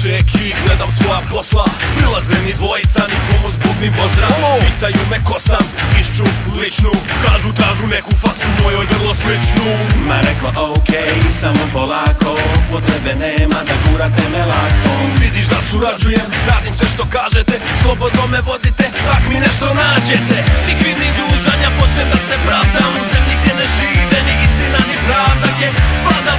čeki, gledam svoja posla. Prilaze mi dvojica, nikomu zbog mi pozdrav. Pitaju me ko sam, išću ličnu. Kažu tražu neku facu mojoj vrlo sličnu. Ma rekla okej, samo polako, potrebe nema da gurate me lako. Vidiš da surađujem, radim sve što kažete, slobodno me vodite, ak mi nešto nađete. Ni kriv ni dužan, ja počnem da se pravdam. U zemlji gdje ne žive ni istina ni pravda, gdje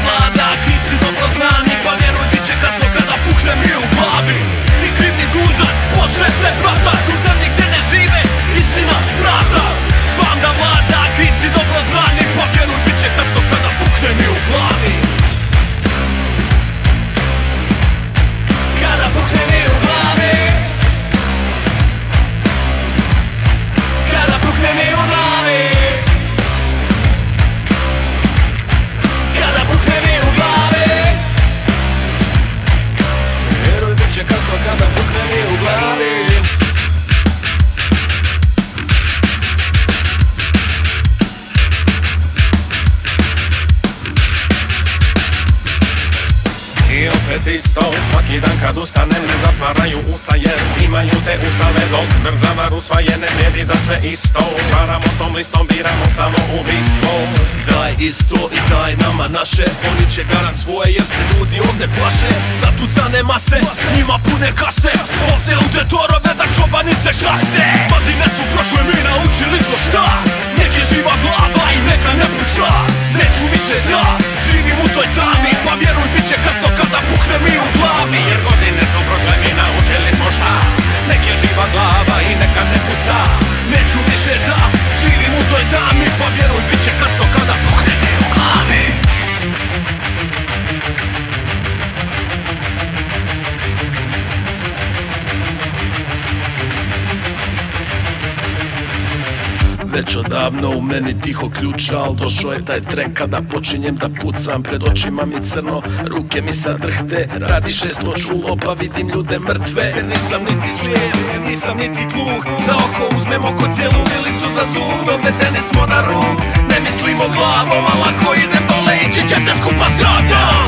vlada, krivci dobro znani. Pa vjeruj, bit će kasno kada puhne mi u glavi. Ni kriv ni dužan, počnem se pravdat. U zemlji gdje ne žive istina ni pravda, vlada, krivci dobro znani. Pa vjeruj, bit će kasno kada puhne mi u glavi. Kada puhne mi u glavi, kada puhne mi u glavi, kada puhne mi u glavi. Vjeruj, bit će kasno kada puhne mi u glavi. I opet isto, svaki dan kad ustanem ne zatvaraju usta jer imaju te ustave dok država usvajene vrijedi za sve isto. Žaramo tom listom, biramo samo ubistvo. Daj isto i daj nama naše, oni će garant svoje jer se ljudi ovdje plaše. Zatucane mase, njima pune kase, ovce u te torove da čobani se šaste. Godine su prošle, mi naučili smo šta, nek je živa glava i neka ne puca. Neću više da živim u toj tami, pa vjeruj bit će kasno kada puhne mi u glavi. Jer godine su prošle, mi naučili smo šta, nek je živa glava i neka ne puca. Neću više da živim u toj tami, pa vjeruj bit će kasno kada puhne mi u glavi. Već odavno u meni tiho ključa, al došao je taj tren kada počinjem da pucam. Pred očima mi crno, ruke mi sad drhte, radi 600 čulo pa vidim ljude mrtve. Jer nisam niti slijep, nisam niti gluh, za oko uzmem oko cijelu vilicu za zoom. Dovedeni smo na rum, ne mislimo glavom, a lako idem dole, ići ćete skupa sa mnom.